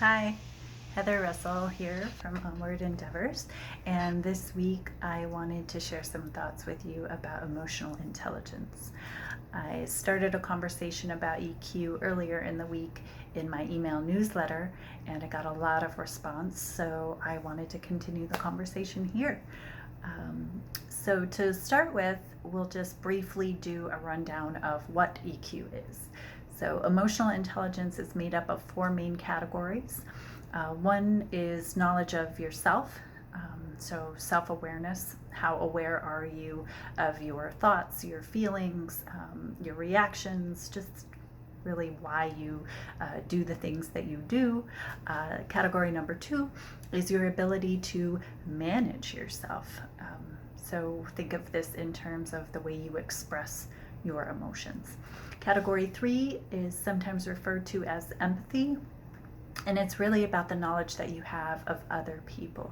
Hi, Heather Russell here from Onward Endeavors, and this week I wanted to share some thoughts with you about emotional intelligence. I started a conversation about EQ earlier in the week in my email newsletter, and I got a lot of response, so I wanted to continue the conversation here. So to start with, we'll just briefly do a rundown of what EQ is. So emotional intelligence is made up of four main categories. One is knowledge of yourself, so self-awareness. How aware are you of your thoughts, your feelings, your reactions, just really why you do the things that you do. Category number two is your ability to manage yourself. So think of this in terms of the way you express your emotions. Category three is sometimes referred to as empathy, and it's really about the knowledge that you have of other people.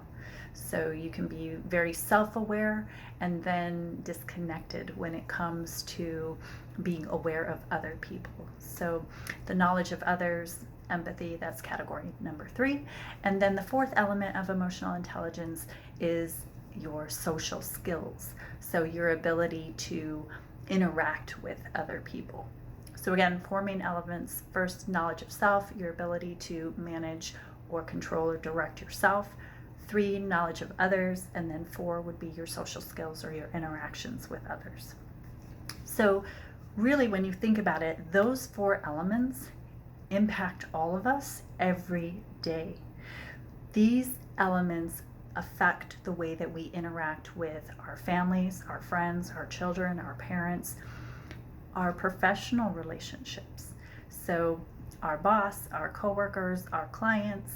So you can be very self-aware and then disconnected when it comes to being aware of other people. So the knowledge of others, empathy, that's category number three. And then the fourth element of emotional intelligence is your social skills. So your ability to interact with other people. So again, four main elements. First, knowledge of self, your ability to manage or control or direct yourself. Three, knowledge of others. And then four would be your social skills or your interactions with others. So really, when you think about it, those four elements impact all of us every day. These elements affect the way that we interact with our families, our friends, our children, our parents, our professional relationships. So our boss, our coworkers, our clients,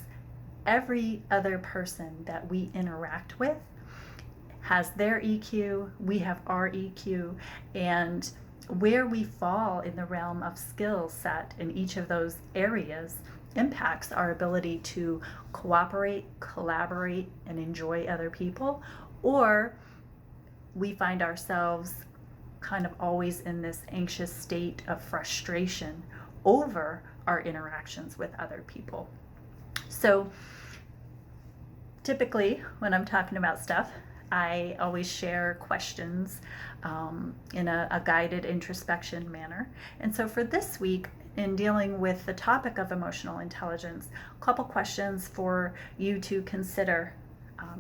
every other person that we interact with has their EQ, we have our EQ, and where we fall in the realm of skill set in each of those areas impacts our ability to cooperate, collaborate, and enjoy other people, or we find ourselves kind of always in this anxious state of frustration over our interactions with other people. So typically when I'm talking about stuff, I always share questions in a guided introspection manner. And so for this week, in dealing with the topic of emotional intelligence, a couple questions for you to consider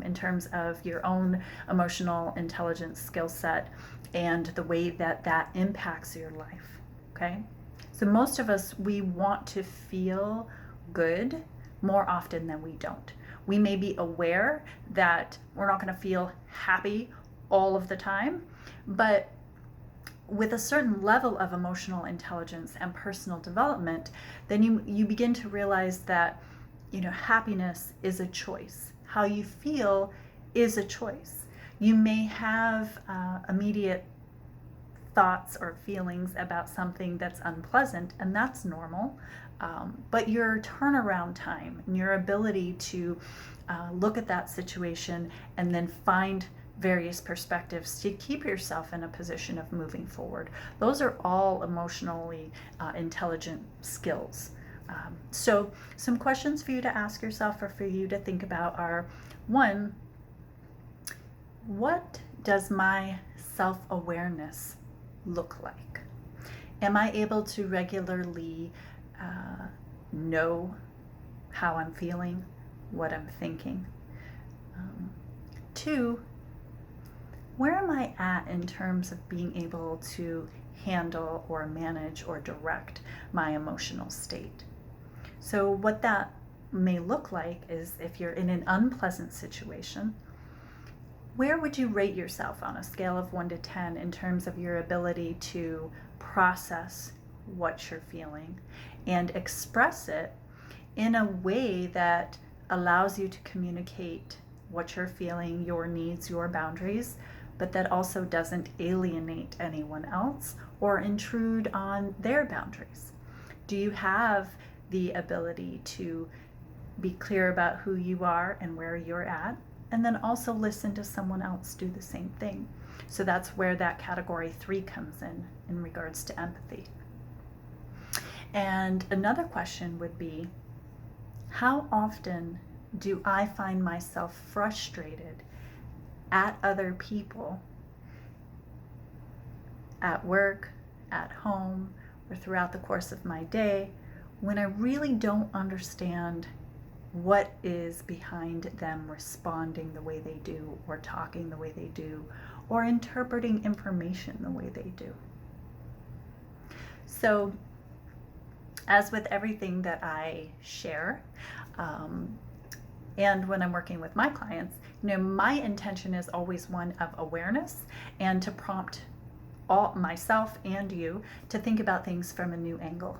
in terms of your own emotional intelligence skill set and the way that that impacts your life, okay? So most of us, we want to feel good more often than we don't. We may be aware that we're not going to feel happy all of the time, but with a certain level of emotional intelligence and personal development, then you begin to realize that, happiness is a choice. How you feel is a choice. You may have immediate thoughts or feelings about something that's unpleasant, and that's normal. But your turnaround time and your ability to look at that situation and then find various perspectives to keep yourself in a position of moving forward, those are all emotionally intelligent skills. So some questions for you to ask yourself or for you to think about are, one, what does my self-awareness look like? Am I able to regularly know how I'm feeling, what I'm thinking? Two, where am I at in terms of being able to handle or manage or direct my emotional state? So what that may look like is, if you're in an unpleasant situation, where would you rate yourself on a scale of 1 to 10 in terms of your ability to process what you're feeling and express it in a way that allows you to communicate what you're feeling, your needs, your boundaries, but that also doesn't alienate anyone else or intrude on their boundaries? Do you have the ability to be clear about who you are and where you're at, and then also listen to someone else do the same thing? So that's where that category 3 comes in regards to empathy. And another question would be, How often do I find myself frustrated at other people, at work, at home, or throughout the course of my day, when I really don't understand what is behind them responding the way they do, or talking the way they do, or interpreting information the way they do? So, as with everything that I share, and when I'm working with my clients, my intention is always one of awareness and to prompt all myself and you to think about things from a new angle.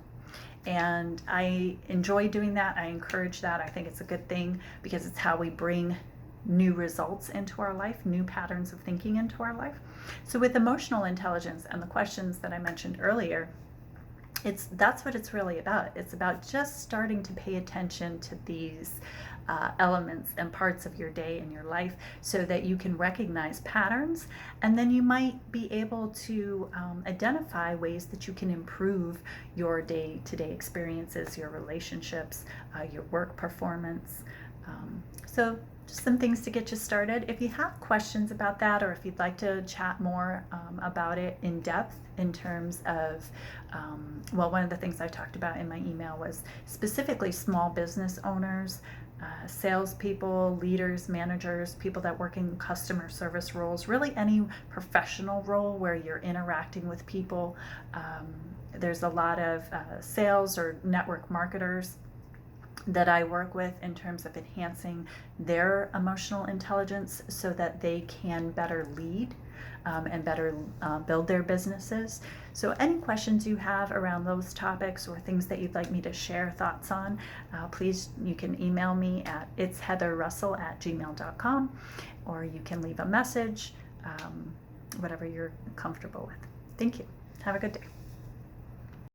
And I enjoy doing that. I encourage that. I think it's a good thing because it's how we bring new results into our life, new patterns of thinking into our life. So with emotional intelligence and the questions that I mentioned earlier, that's what it's really about. It's about just starting to pay attention to these elements and parts of your day and your life so that you can recognize patterns, and then you might be able to identify ways that you can improve your day-to-day experiences, your relationships, your work performance. So just some things to get you started. If you have questions about that, or if you'd like to chat more about it in depth in terms of, one of the things I talked about in my email was specifically small business owners, salespeople, leaders, managers, people that work in customer service roles, really any professional role where you're interacting with people. There's a lot of sales or network marketers that I work with in terms of enhancing their emotional intelligence so that they can better lead and better build their businesses. So any questions you have around those topics or things that you'd like me to share thoughts on, please, you can email me at itsheatherrussell@gmail.com, or you can leave a message, whatever you're comfortable with. Thank you. Have a good day.